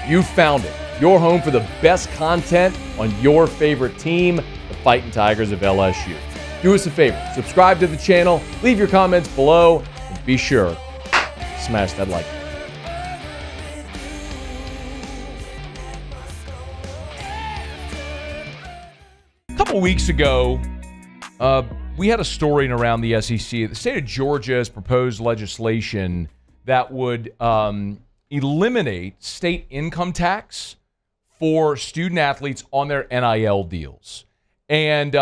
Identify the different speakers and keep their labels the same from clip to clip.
Speaker 1: You found it. Your home for the best content on your favorite team, the Fighting Tigers of LSU. Do us a favor. Subscribe to the channel. Leave your comments below. And be sure to smash that like button. A couple weeks ago, we had a story around the SEC. The state of Georgia has proposed legislation that would eliminate state income tax for student athletes on their NIL deals. And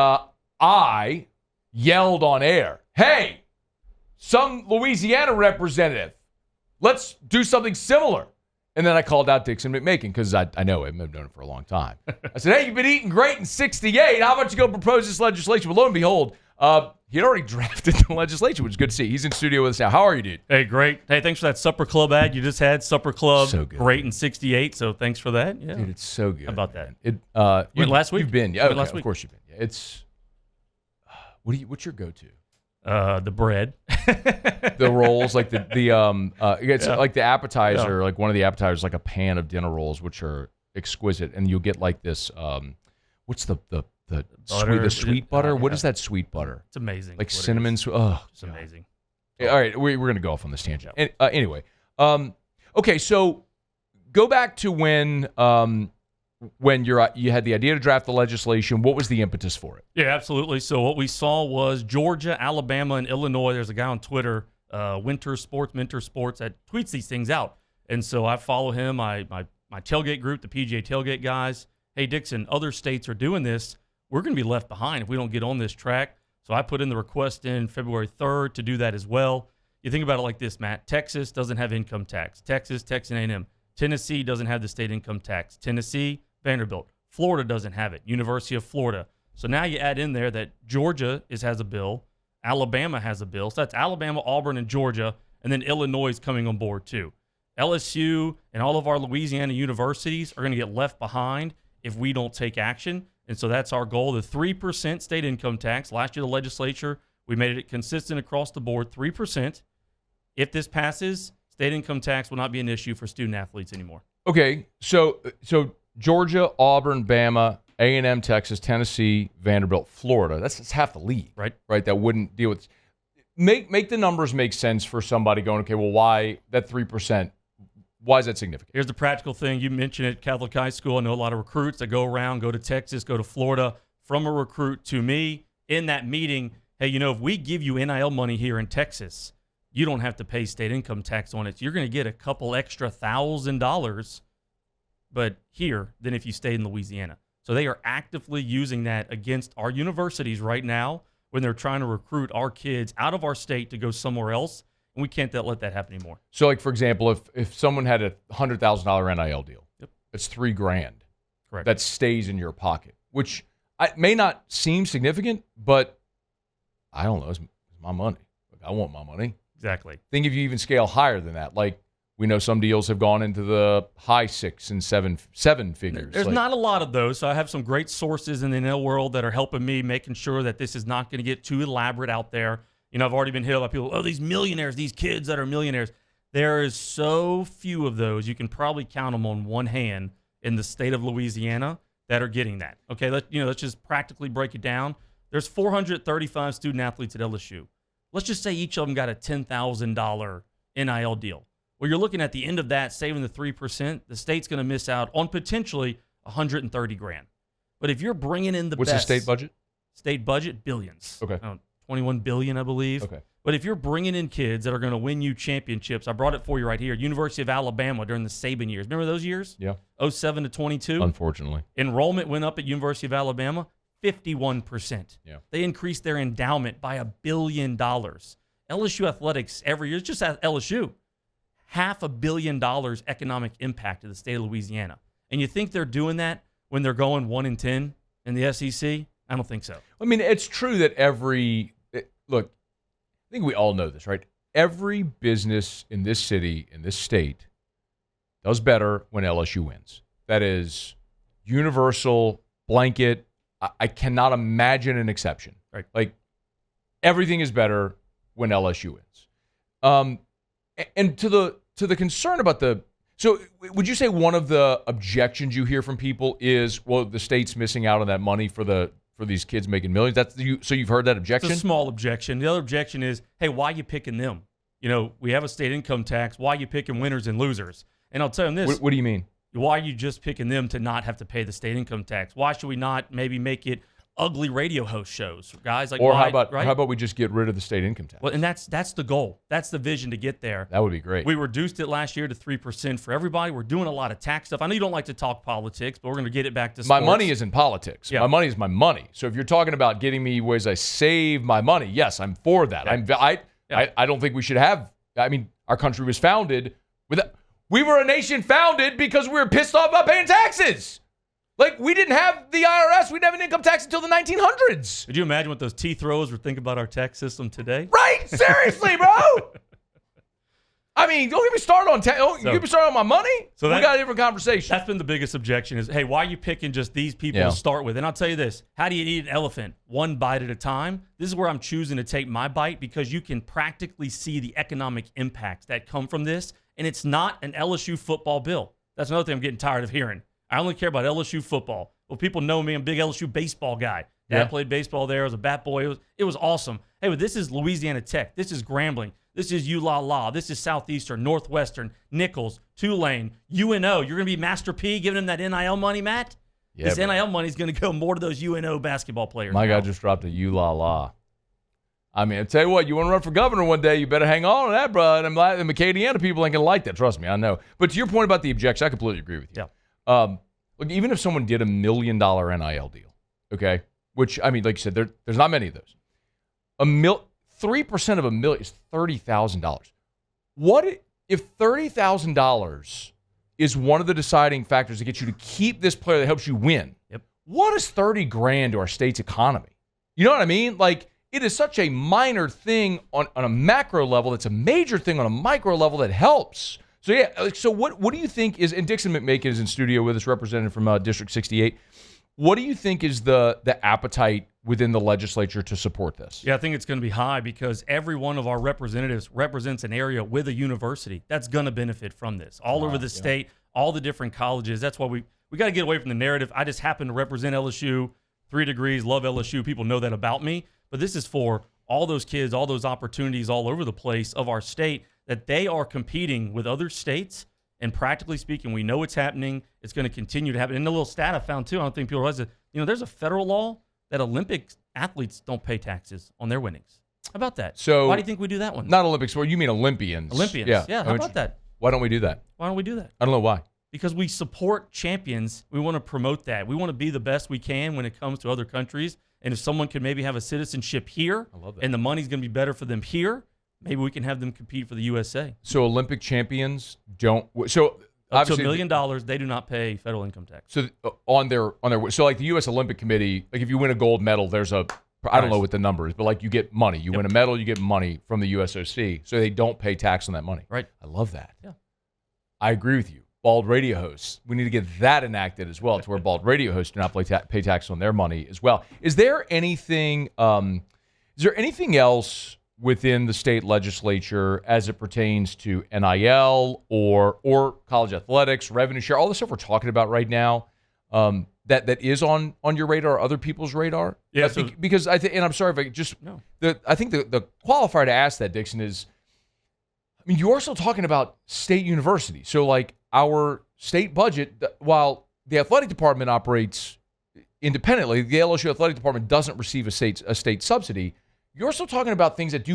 Speaker 1: I yelled on air, hey, some Louisiana representative, let's do something similar. And then I called out Dixon McMakin because I know him. I've known him for a long time. I said, hey, you've been eating great in 68. How about you go propose this legislation? Well, lo and behold, he'd already drafted the legislation, which is good to see. He's in studio with us now. How are you, dude?
Speaker 2: Hey, great. Hey, thanks for that Supper Club ad you just had. Supper Club,
Speaker 1: so good,
Speaker 2: great in 68. So thanks for that. Yeah,
Speaker 1: dude, it's so good.
Speaker 2: How about that?
Speaker 1: Last week? You've been, yeah. Okay,
Speaker 2: last week.
Speaker 1: Of course you've been. Yeah, it's what's your go-to?
Speaker 2: The bread,
Speaker 1: the rolls, like it's like the appetizer, like one of the appetizers, like a pan of dinner rolls, which are exquisite, and you'll get like this. What's the sweet butter? What is that sweet butter?
Speaker 2: It's amazing.
Speaker 1: Like cinnamon. It's
Speaker 2: amazing.
Speaker 1: All right, we're gonna go off on this tangent. Anyway, okay, so go back to when you had the idea to draft the legislation. What was the impetus for it?
Speaker 2: Yeah, absolutely. So what we saw was Georgia, Alabama, and Illinois. There's a guy on Twitter, Mentor Sports, that tweets these things out. And so I follow him, my tailgate group, the PGA Tailgate guys. Hey, Dixon, other states are doing this. We're going to be left behind if we don't get on this track. So I put in the request in February 3rd to do that as well. You think about it like this, Matt. Texas doesn't have income tax. Texas A&M. Tennessee doesn't have the state income tax. Tennessee, Vanderbilt. Florida doesn't have it. University of Florida. So now you add in there that Georgia has a bill. Alabama has a bill. So that's Alabama, Auburn, and Georgia. And then Illinois is coming on board too. LSU and all of our Louisiana universities are going to get left behind if we don't take action. And so that's our goal, the 3% state income tax. Last year, the legislature, we made it consistent across the board, 3%. If this passes, state income tax will not be an issue for student athletes anymore. Okay,
Speaker 1: so Georgia, Auburn, Bama, A&M, Texas, Tennessee, Vanderbilt, Florida. That's half the league,
Speaker 2: right?
Speaker 1: That wouldn't deal with. Make the numbers make sense for somebody going, okay, well, why that 3%? Why is that significant?
Speaker 2: Here's the practical thing. You mentioned it, Catholic high school. I know a lot of recruits that go around, go to Texas, go to Florida. From a recruit to me in that meeting, hey, if we give you NIL money here in Texas, you don't have to pay state income tax on it. You're going to get a couple extra $1,000 but here than if you stayed in Louisiana. So they are actively using that against our universities right now when they're trying to recruit our kids out of our state to go somewhere else. And we can't let that happen anymore.
Speaker 1: So, like, for example, if someone had a $100,000 NIL deal,
Speaker 2: yep,
Speaker 1: it's $3,000.
Speaker 2: Correct.
Speaker 1: That stays in your pocket, which may not seem significant, but I don't know. It's my money. I want my money.
Speaker 2: Exactly.
Speaker 1: Think if you even scale higher than that, like we know some deals have gone into the high 6 and 7 figures.
Speaker 2: There's not a lot of those. So I have some great sources in the NIL world that are helping me, making sure that this is not going to get too elaborate out there. I've already been hit up by people, oh, these millionaires, these kids that are millionaires. There is so few of those. You can probably count them on one hand in the state of Louisiana that are getting that. Okay, let's just practically break it down. There's 435 student athletes at LSU. Let's just say each of them got a $10,000 NIL deal. Well, you're looking at the end of that, saving the 3%, the state's going to miss out on potentially $130,000. But if you're bringing in the
Speaker 1: What's
Speaker 2: best.
Speaker 1: the state budget?
Speaker 2: State budget, billions.
Speaker 1: Okay.
Speaker 2: $21 billion, I believe.
Speaker 1: Okay.
Speaker 2: But if you're bringing in kids that are going to win you championships, I brought it for you right here. University of Alabama during the Saban years. Remember those years?
Speaker 1: Yeah.
Speaker 2: 07 to 22?
Speaker 1: Unfortunately.
Speaker 2: Enrollment went up at University of Alabama 51%.
Speaker 1: Yeah.
Speaker 2: They increased their endowment by $1 billion. LSU athletics every year, just at LSU, $500 million economic impact to the state of Louisiana. And you think they're doing that when they're going 1-10 in the SEC? I don't think so.
Speaker 1: I mean, it's true that look, I think we all know this, right? Every business in this city, in this state, does better when LSU wins. That is universal, blanket. I cannot imagine an exception.
Speaker 2: Right.
Speaker 1: Like, everything is better when LSU wins. And to the concern about So would you say one of the objections you hear from people is, well, the state's missing out on that money for these kids making millions? So you've heard that objection?
Speaker 2: It's a small objection. The other objection is, hey, why are you picking them? We have a state income tax. Why are you picking winners and losers? And I'll tell them this.
Speaker 1: What do you mean?
Speaker 2: Why are you just picking them to not have to pay the state income tax? Why should we not maybe make it ugly radio host shows, guys? Like,
Speaker 1: or
Speaker 2: why,
Speaker 1: how
Speaker 2: right?
Speaker 1: about we just get rid of the state income tax?
Speaker 2: Well, and that's the goal. That's the vision to get there.
Speaker 1: That would be great.
Speaker 2: We reduced it last year to 3% for everybody. We're doing a lot of tax stuff. I know you don't like to talk politics, but we're going to get it back to sports.
Speaker 1: My money is in politics.
Speaker 2: Yeah.
Speaker 1: My money is my money. So if you're talking about getting me ways I save my money, yes, I'm for that.
Speaker 2: Yeah.
Speaker 1: I don't think we should have. I mean, our country was founded with. We were a nation founded because we were pissed off about paying taxes. Like, we didn't have the IRS. We didn't have an income tax until the 1900s.
Speaker 2: Could you imagine what those tea throwers were thinking about our tax system today?
Speaker 1: Right? Seriously, bro. I mean, don't get me started on get me started on my money. So we got a different conversation.
Speaker 2: That's been the biggest objection is, hey, why are you picking just these people to start with? And I'll tell you this. How do you eat an elephant? One bite at a time. This is where I'm choosing to take my bite because you can practically see the economic impacts that come from this. And it's not an LSU football bill. That's another thing I'm getting tired of hearing. I only care about LSU football. Well, people know me. I'm a big LSU baseball guy. Dad played baseball there. I was a bat boy. It was awesome. Hey, but this is Louisiana Tech. This is Grambling. This is ULA. This is Southeastern, Northwestern, Nichols, Tulane, UNO. You're going to be Master P giving them that NIL money, Matt? Yeah, this NIL money is going to go more to those UNO basketball players.
Speaker 1: My guy just dropped a ULA. I mean, I tell you what, you want to run for governor one day, you better hang on to that, bro. And the Acadiana people ain't going to like that. Trust me, I know. But to your point about the objection, I completely agree with you.
Speaker 2: Yeah.
Speaker 1: Look, even if someone did $1 million NIL deal, okay, which, I mean, like you said, there's not many of those. 3% of $1 million is $30,000. What if $30,000 is one of the deciding factors that gets you to keep this player that helps you win?
Speaker 2: Yep.
Speaker 1: What is $30,000 to our state's economy? You know what I mean? Like, it is such a minor thing on a macro level. It's a major thing on a micro level that helps. So, yeah, so what do you think is, and Dixon McMakin is in studio with us, represented from District 68. What do you think is the appetite within the legislature to support this?
Speaker 2: Yeah, I think it's going to be high because every one of our representatives represents an area with a university that's going to benefit from this. All over the state, all the different colleges. That's why we got to get away from the narrative. I just happen to represent LSU, 3 degrees, love LSU. People know that about me. But this is for all those kids, all those opportunities all over the place of our state that they are competing with other states. And practically speaking, we know it's happening. It's going to continue to happen. And the little stat I found, too, I don't think people realize it. There's a federal law that Olympic athletes don't pay taxes on their winnings. How about that?
Speaker 1: So
Speaker 2: why do you think we do that one?
Speaker 1: Not Olympic sport. You mean Olympians.
Speaker 2: Olympians. Yeah, how about that?
Speaker 1: Why don't we do that?
Speaker 2: Why don't we do that?
Speaker 1: I don't know why.
Speaker 2: Because we support champions. We want to promote that. We want to be the best we can when it comes to other countries. And if someone could maybe have a citizenship here and the money's going to be better for them here, maybe we can have them compete for the USA.
Speaker 1: So Olympic champions don't. So
Speaker 2: up to $1 million, they do not pay federal income tax.
Speaker 1: So on their so like the U.S. Olympic Committee, like if you win a gold medal, there's I don't know what the number is, but like you get money. You win a medal, you get money from the USOC. So they don't pay tax on that money.
Speaker 2: Right.
Speaker 1: I love that.
Speaker 2: Yeah.
Speaker 1: I agree with you. Bald radio hosts. We need to get that enacted as well, to where bald radio hosts do not pay tax on their money as well. Is there anything? Is there anything else within the state legislature as it pertains to NIL or college athletics, revenue share, all the stuff we're talking about right now, that is on your radar, or other people's radar?
Speaker 2: Yeah.
Speaker 1: Because I think, and I'm sorry if I just, I think the qualifier to ask that, Dixon, is, I mean, you are still talking about state university. So like our state budget, while the athletic department operates independently, the LSU athletic department doesn't receive a state subsidy. You're still talking about things that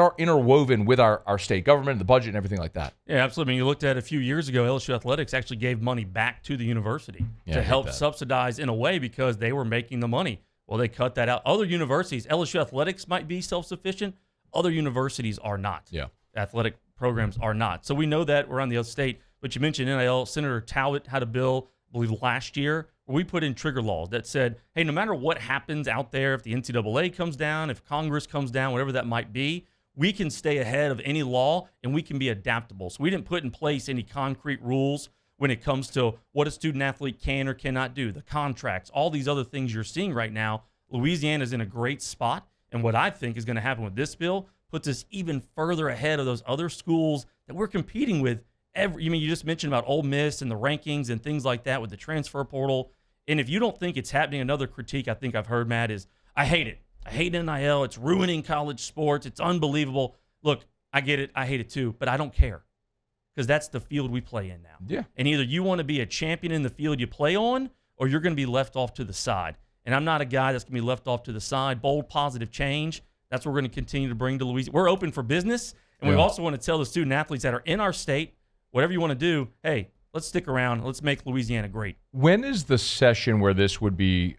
Speaker 1: are interwoven with our state government, the budget, and everything like that.
Speaker 2: Yeah, absolutely. I mean, you looked at a few years ago, LSU Athletics actually gave money back to the university to help subsidize in a way because they were making the money. Well, they cut that out. Other universities, LSU Athletics might be self-sufficient. Other universities are not.
Speaker 1: Yeah.
Speaker 2: Athletic programs are not. So we know that around the other state. But you mentioned NIL. Senator Talbot had a bill, I believe, last year where we put in trigger laws that said, hey, no matter what happens out there, if the NCAA comes down, if Congress comes down, whatever that might be, we can stay ahead of any law and we can be adaptable. So we didn't put in place any concrete rules when it comes to what a student athlete can or cannot do, the contracts, all these other things you're seeing right now. Louisiana is in a great spot. And what I think is going to happen with this bill puts us even further ahead of those other schools that we're competing with you just mentioned about Ole Miss and the rankings and things like that with the transfer portal. And if you don't think it's happening, another critique I think I've heard, Matt, is I hate it. I hate NIL. It's ruining college sports. It's unbelievable. Look, I get it. I hate it too, but I don't care because that's the field we play in now.
Speaker 1: Yeah.
Speaker 2: And either you want to be a champion in the field you play on or you're going to be left off to the side. And I'm not a guy that's going to be left off to the side. Bold, positive change. That's what we're going to continue to bring to Louisiana. We're open for business, and we also want to tell the student athletes that are in our state, whatever you want to do, hey, let's stick around. Let's make Louisiana great.
Speaker 1: When is the session where this would be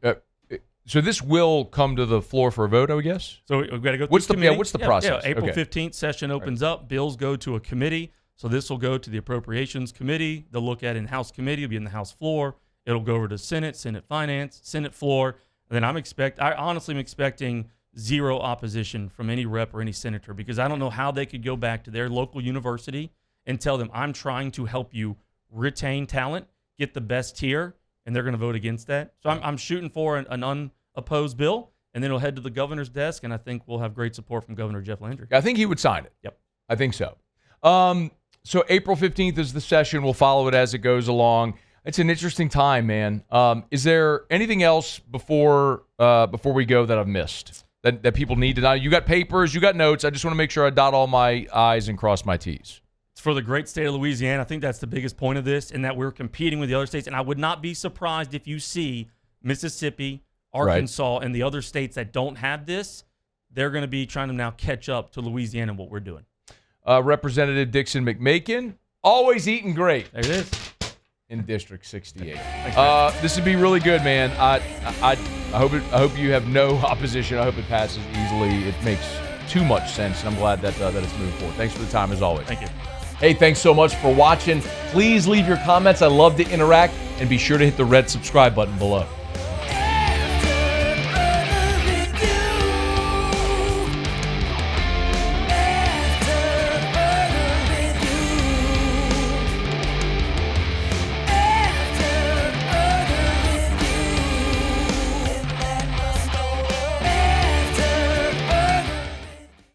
Speaker 1: so this will come to the floor for a vote, I guess?
Speaker 2: So we've got to go through
Speaker 1: committee. What's the process?
Speaker 2: Yeah, April 15th session opens up. Bills go to a committee. So this will go to the Appropriations Committee. They'll look at it in House Committee. It'll be in the House floor. It'll go over to Senate, Senate Finance, Senate floor. And then I honestly am expecting zero opposition from any rep or any senator because I don't know how they could go back to their local university and tell them, I'm trying to help you retain talent, get the best here, and they're going to vote against that. So I'm shooting for an unopposed bill, and then it'll head to the governor's desk, and I think we'll have great support from Governor Jeff Landry.
Speaker 1: I think he would sign it.
Speaker 2: Yep.
Speaker 1: I think so. So April 15th is the session. We'll follow it as it goes along. It's an interesting time, man. Is there anything else before we go that I've missed that people need to know? You got papers, you got notes. I just want to make sure I dot all my I's and cross my T's.
Speaker 2: It's for the great state of Louisiana. I think that's the biggest point of this, in that we're competing with the other states. And I would not be surprised if you see Mississippi, Arkansas, and the other states that don't have this. They're going to be trying to now catch up to Louisiana and what we're doing.
Speaker 1: Representative Dixon McMakin, always eating great.
Speaker 2: There it is.
Speaker 1: In District 68. This would be really good, man. I hope you have no opposition. I hope it passes easily. It makes too much sense, and I'm glad that it's moving forward. Thanks for the time, as always.
Speaker 2: Thank you.
Speaker 1: Hey, thanks so much for watching. Please leave your comments. I love to interact, and be sure to hit the red subscribe button below.